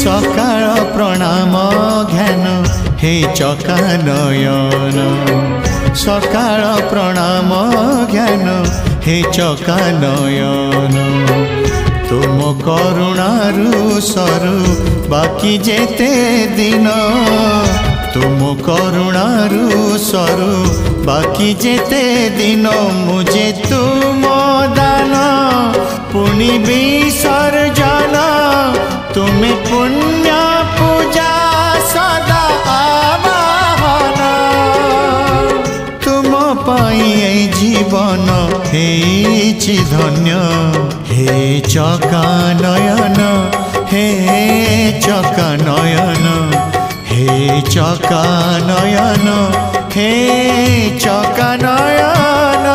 सकाळ प्रणाम ध्यान हे चकानयन सकाळ प्रणाम ध्यान हे चकानयन तुम करुणारु सरु बाकी जेते दिन तुम करुणारु सरु बाकी जेते दिन मुझे तुम दान पुनि विसर्जन तुम्हें पुण्य पूजा सदा आवाहन तुम पाई जीवन हेछि धन्य हे चकानयन हे चकानयन हे चकानयन हे चकानयन।